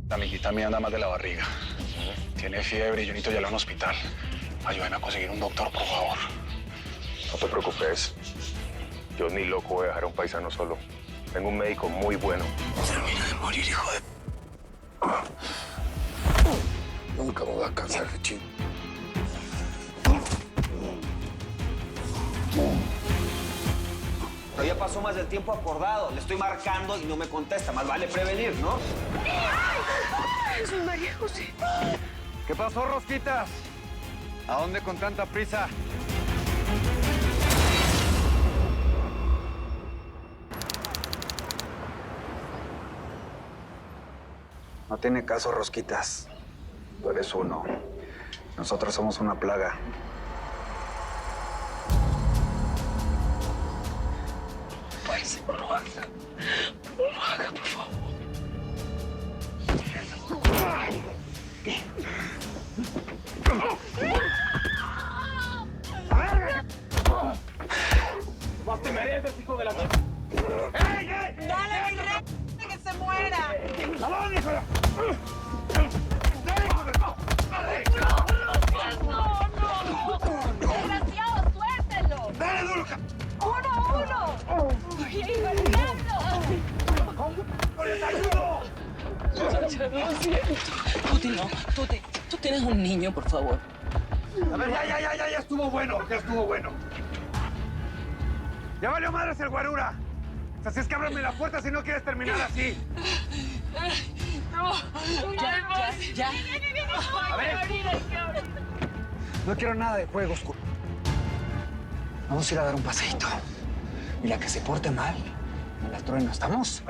La amiguita mía anda mal de la barriga. Tiene fiebre y yo necesito llevarla a un hospital. Ayúdame a conseguir un doctor, por favor. No te preocupes. Yo ni loco voy a dejar a un paisano solo. Tengo un médico muy bueno. Termina de morir, hijo de... Nunca me voy a cansar de ti. Pero ya pasó más del tiempo acordado. Le estoy marcando y no me contesta. Más vale prevenir, ¿no? Soy María José. ¿Qué pasó, Rosquitas? ¿A dónde con tanta prisa? No tiene caso, Rosquitas. Tú eres uno. Nosotros somos una plaga. Parce, no lo haga. No lo haga, por favor. ¡Más te mereces, hijo de la... ¡Ey, ey! ¡Dale, mi rey, que se muera! ¡Salón, hijo de... ¡Desgraciado, suéltelo! ¡Dale, duro! ¡Uno a uno! ¡Hijo del diablo! ¡Les ayudo! Muchacha, lo siento. Tuti, no. Tuti, tú tienes un niño, por favor. A ver, ya estuvo bueno, ya estuvo bueno. Ya valió madres el guarura. O sea, si es que ábreme la puerta si no quieres terminar así. No, ya. A ver. No quiero nada de juegos. Vamos a ir a dar un paseíto. Y la que se porte mal, me la trueno. ¿Estamos?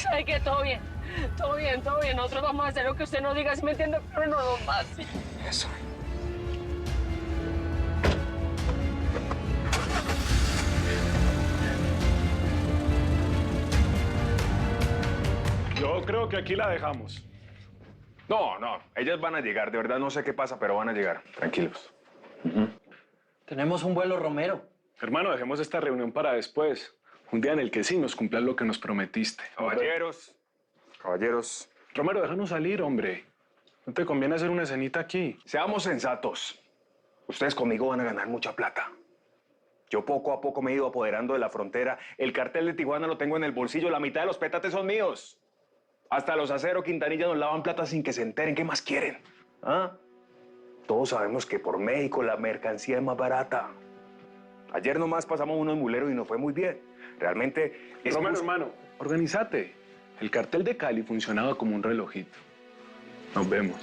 ¿Sabe qué? Todo bien. Todo bien, todo bien. Nosotros vamos a hacer lo que usted nos diga, si me entiende, pero no lo más. Eso. Yo creo que aquí la dejamos. No, ellas van a llegar. De verdad no sé qué pasa, pero van a llegar. Tranquilos. Tenemos un vuelo Romero. Hermano, dejemos esta reunión para después. Un día en el que sí nos cumplas lo que nos prometiste. Caballeros. Romero, déjanos salir, hombre. ¿No te conviene hacer una escenita aquí? Seamos sensatos. Ustedes conmigo van a ganar mucha plata. Yo poco a poco me he ido apoderando de la frontera. El cartel de Tijuana lo tengo en el bolsillo. La mitad de los petates son míos. Hasta los Acero Quintanilla nos lavan plata sin que se enteren. ¿Qué más quieren? ¿Ah? Todos sabemos que por México la mercancía es más barata. Ayer nomás pasamos unos muleros y nos fue muy bien. Realmente... Romero, hermano, organízate. El cartel de Cali funcionaba como un relojito. Nos vemos.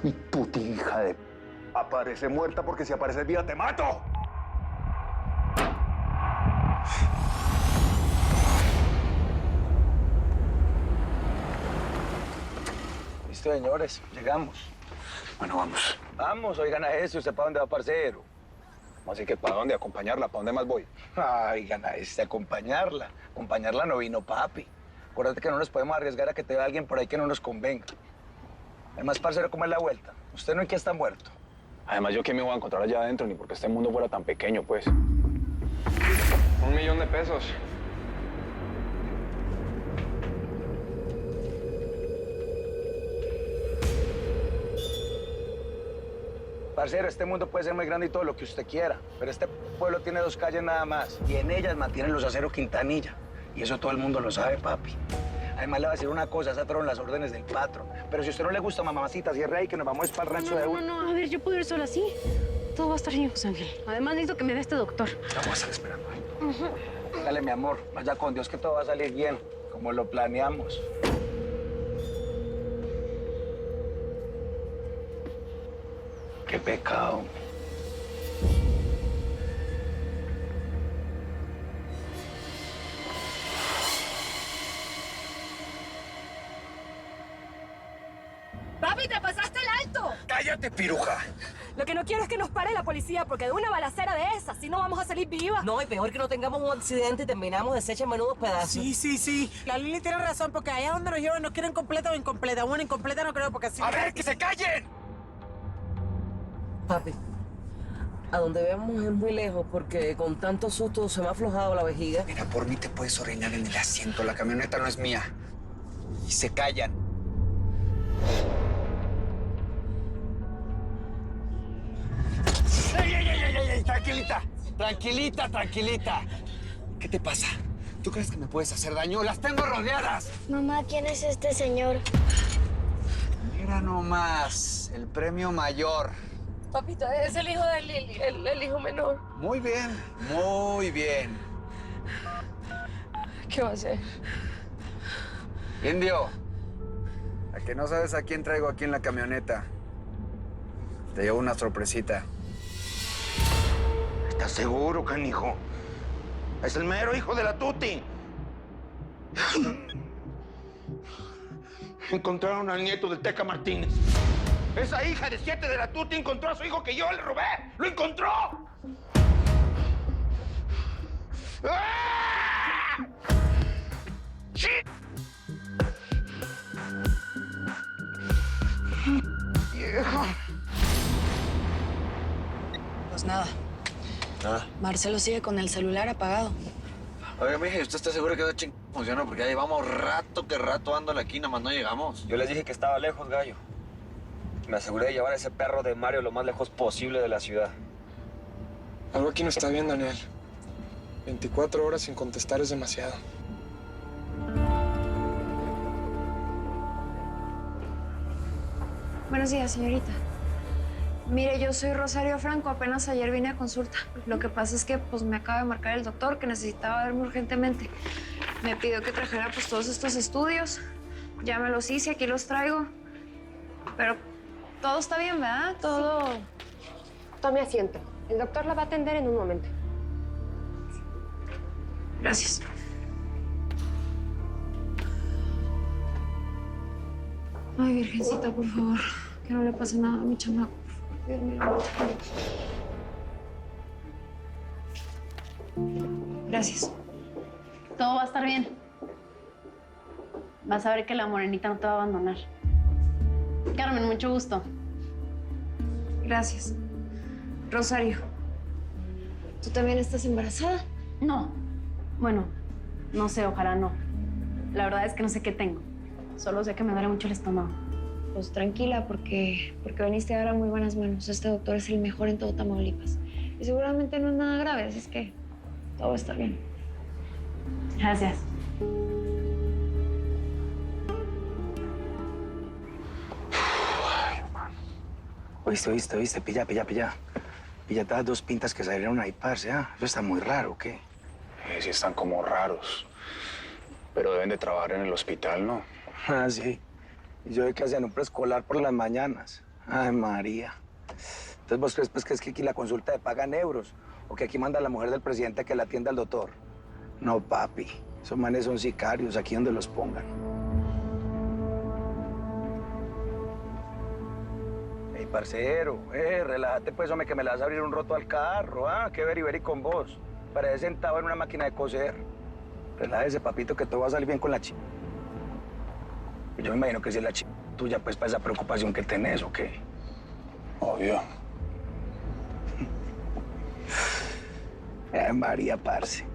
Y puta hija de... Aparece muerta porque si apareces viva te mato. Listo, señores. Llegamos. Bueno, vamos. Vamos, oigan a eso. ¿Usted para dónde va, parcero? Así que, ¿para dónde? ¿Acompañarla? ¿Para dónde más voy? Ay, gana acompañarla. Acompañarla no vino papi. Acuérdate que no nos podemos arriesgar a que te vea alguien por ahí que no nos convenga. Además, parcero, ¿cómo es la vuelta? Usted no es que está muerto. Además, ¿yo qué me voy a encontrar allá adentro? Ni porque este mundo fuera tan pequeño, pues. 1.000.000 de pesos. Parcero, este mundo puede ser muy grande y todo lo que usted quiera, pero este pueblo tiene 2 calles nada más. Y en ellas mantienen los Acero Quintanilla. Y eso todo el mundo lo sabe, papi. Además, le voy a decir una cosa, esas fueron las órdenes del patrón. Pero si a usted no le gusta, mamacita, cierre ahí que nos vamos para el rancho de uno. No, a ver, yo puedo ir sola así. Todo va a estar bien, José Ángel. Además, necesito que me vea este doctor. Vamos a estar esperando ahí. Dale, mi amor, vaya con Dios que todo va a salir bien, como lo planeamos. Qué pecado. ¡Papi, te pasaste el alto! ¡Cállate, piruja! Lo que no quiero es que nos pare la policía, porque de una balacera de esas, si no vamos a salir vivas. No, y peor que no tengamos un accidente y terminamos deshechos en menudos pedazos. Sí. La Lili tiene razón, porque allá donde nos llevan nos quieren completa o incompleta. Bueno, incompleta no creo, porque así... ¡A ver, que se callen! Papi, A donde vemos es muy lejos porque con tanto susto se me ha aflojado la vejiga. Mira, por mí te puedes orinar en el asiento. La camioneta no es mía. Y se callan. ¡Ey! Tranquilita. Tranquilita. ¿Qué te pasa? ¿Tú crees que me puedes hacer daño? ¡Las tengo rodeadas! Mamá, ¿quién es este señor? Mira nomás, el premio mayor. Papito, es el hijo de Lili, el hijo menor. Muy bien. ¿Qué va a hacer? Indio, ¿a que no sabes a quién traigo aquí en la camioneta? Te llevo una sorpresita. ¿Estás seguro, canijo? Es el mero hijo de la Tuti. Encontraron al nieto del Teca Martínez. Esa hija de 7 de la Tuti encontró a su hijo que yo le robé. ¡Lo encontró! ¡Ah! ¡Shit! Viejo. Pues nada. Marcelo sigue con el celular apagado. Oiga, mije, ¿usted está seguro que esa ching funciona? Porque ya llevamos rato dándole aquí, nada más no llegamos. Yo les dije que estaba lejos, gallo. Me aseguré de llevar a ese perro de Mario lo más lejos posible de la ciudad. Algo aquí no está bien, Daniel. 24 horas sin contestar es demasiado. Buenos días, señorita. Mire, yo soy Rosario Franco. Apenas ayer vine a consulta. Lo que pasa es que pues, me acaba de marcar el doctor que necesitaba verme urgentemente. Me pidió que trajera pues, todos estos estudios. Ya me los hice, aquí los traigo. Pero todo está bien, ¿verdad? Todo... Tome asiento. El doctor la va a atender en un momento. Gracias. Ay, Virgencita, por favor. Que no le pase nada a mi chamaco. Dios mío. Gracias. Todo va a estar bien. Vas a ver que la morenita no te va a abandonar. Carmen, mucho gusto. Gracias. Rosario, ¿tú también estás embarazada? No. Bueno, no sé, ojalá no. La verdad es que no sé qué tengo. Solo sé que me duele mucho el estómago. Pues tranquila, porque veniste ahora a muy buenas manos. Este doctor es el mejor en todo Tamaulipas. Y seguramente no es nada grave, así es que todo va a estar bien. Gracias. Oíste, pilla. Píllate las 2 pintas que salieron ahí, parce, ¿ah? Eso está muy raro, ¿o qué? Sí están como raros. Pero deben de trabajar en el hospital, ¿no? Ah, sí. Y yo vi que hacían un preescolar por las mañanas. Ay, María. Entonces, ¿vos crees pues, que es que aquí la consulta de paga en euros? ¿O que aquí manda la mujer del presidente que la atienda al doctor? No, papi. Esos manes son sicarios, aquí donde los pongan. Ey, parcero, relájate pues, hombre, que me la vas a abrir un roto al carro, ¿ah? Qué veri con vos. Parece sentado en una máquina de coser. Relájese, papito, que todo va a salir bien con la chica. Yo me imagino que si es la chica tuya, pues, para esa preocupación que tenés, ¿o qué? Obvio. María, parce.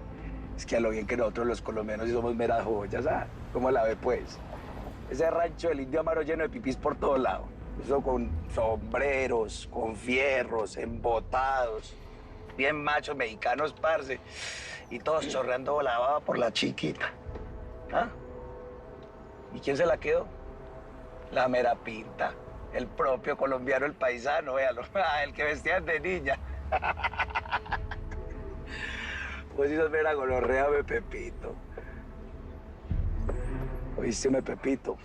Es que a lo bien que nosotros los colombianos sí somos meras joyas, ¿sabes? ¿Cómo la ve, pues? Ese rancho del Indio Amaro lleno de pipís por todos lados. Eso con sombreros, con fierros, embotados. Bien machos mexicanos, parce. Y todos chorreando la baba por la chiquita. ¿Ah? ¿Y quién se la quedó? La mera pinta. El propio colombiano, el paisano, véalo. El que vestía de niña. Pues si sos mera gonorrea, me Pepito. Oíste, me Pepito.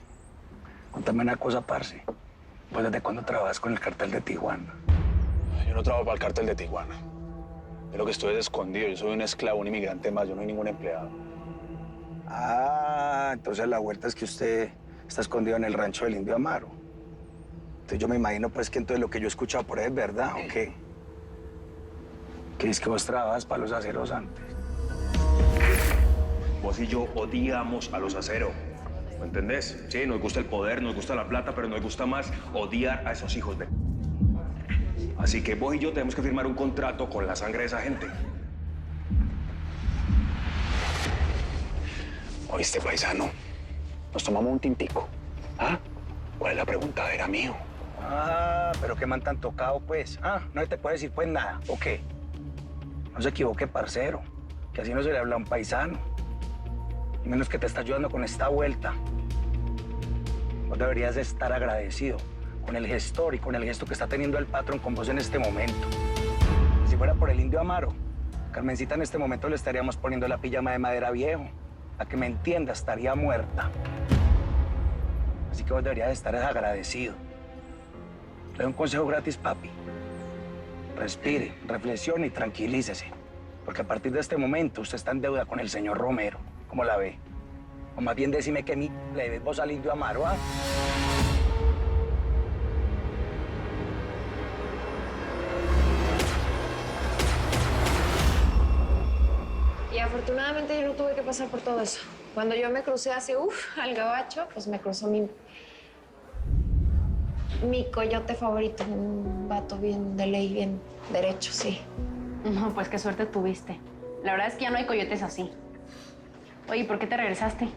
Contame una cosa, parce. ¿Pues desde cuándo trabajas con el cartel de Tijuana? Yo no trabajo para el cartel de Tijuana. Yo lo que estoy es escondido. Yo soy un esclavo, un inmigrante más. Yo no soy ningún empleado. Ah, entonces la vuelta es que usted está escondido en el rancho del Indio Amaro. Entonces yo me imagino pues que entonces lo que yo he escuchado por ahí es verdad, ¿o qué? ¿Qué es que vos trabajas para los aceros antes? Vos y yo odiamos a los aceros. ¿Me entendés? Sí, nos gusta el poder, nos gusta la plata, pero nos gusta más odiar a esos hijos de... Así que vos y yo tenemos que firmar un contrato con la sangre de esa gente. ¿Oíste, paisano? Nos tomamos un tintico. ¿Ah? ¿Cuál es la pregunta? Era mío. Ah, pero qué man tan tocado, pues. Ah, no te puede decir pues nada, ¿o qué? No se equivoque, parcero, que así no se le habla a un paisano. Y menos que te está ayudando con esta vuelta. Vos deberías estar agradecido con el gestor y con el gesto que está teniendo el patrón con vos en este momento. Si fuera por el indio Amaro, Carmencita en este momento le estaríamos poniendo la pijama de madera viejo. A que me entienda, estaría muerta. Así que vos deberías estar agradecido. Le doy un consejo gratis, papi. Respire, reflexione y tranquilícese. Porque a partir de este momento usted está en deuda con el señor Romero. ¿Cómo la ve? O más bien decime que le debes vos al indio Amaro, ¿ah? Y afortunadamente yo no tuve que pasar por todo eso. Cuando yo me crucé hacia, al gabacho, pues me cruzó mi coyote favorito, un vato bien de ley, bien derecho, sí. No, pues qué suerte tuviste. La verdad es que ya no hay coyotes así. Oye, ¿por qué te regresaste?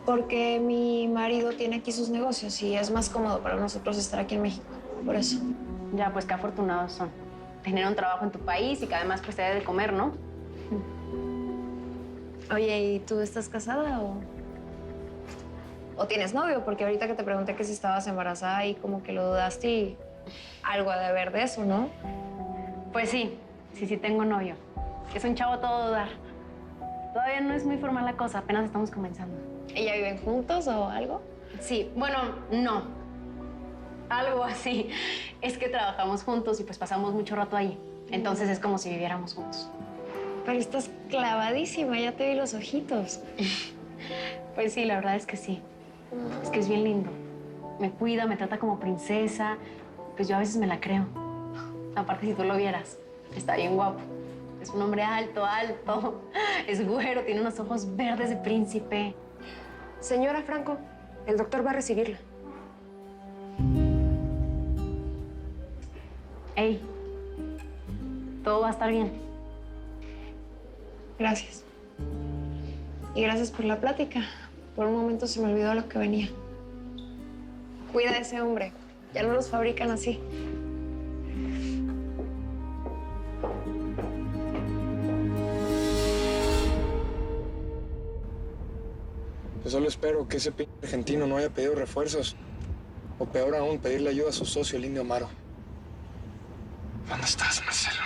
Porque mi marido tiene aquí sus negocios y es más cómodo para nosotros estar aquí en México. Por eso. Ya, pues qué afortunados son. Tener un trabajo en tu país y que además pues te dé de comer, ¿no? Oye, ¿y tú estás casada o tienes novio? Porque ahorita que te pregunté que si estabas embarazada y como que lo dudaste y algo ha de haber de eso, ¿no? Pues sí tengo novio. Es un chavo todo dudar. Todavía no es muy formal la cosa, apenas estamos comenzando. ¿Y ya viven juntos o algo? Sí, bueno, no. Algo así. Es que trabajamos juntos y pues pasamos mucho rato ahí. Entonces es como si viviéramos juntos. Pero estás clavadísima, ya te vi los ojitos. Pues sí, la verdad es que sí. Es que es bien lindo. Me cuida, me trata como princesa. Pues yo a veces me la creo. Aparte, si tú lo vieras, está bien guapo. Es un hombre alto. Es güero, tiene unos ojos verdes de príncipe. Señora Franco, el doctor va a recibirla. Ey, todo va a estar bien. Gracias. Y gracias por la plática. Por un momento se me olvidó lo que venía. Cuida a ese hombre. Ya no los fabrican así. Yo solo espero que ese p argentino no haya pedido refuerzos. O peor aún, pedirle ayuda a su socio, el indio Amaro. ¿Dónde estás, Marcelo?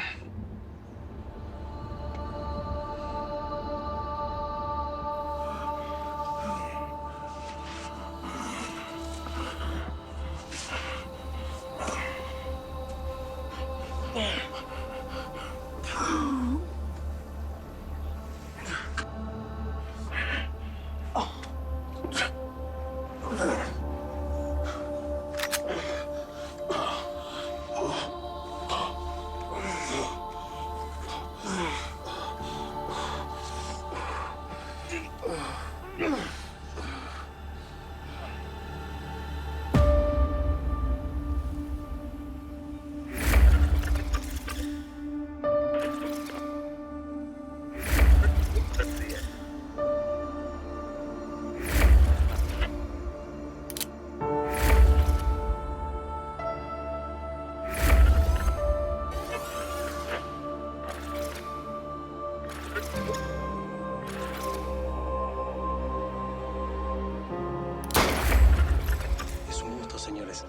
Señores.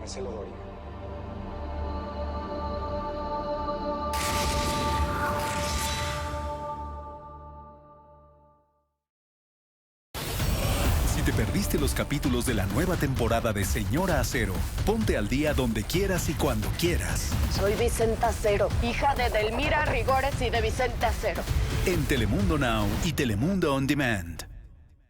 Marcelo Doria. Si te perdiste los capítulos de la nueva temporada de Señora Acero, ponte al día donde quieras y cuando quieras. Soy Vicenta Acero, hija de Delmira Rigores y de Vicente Acero. En Telemundo Now y Telemundo On Demand.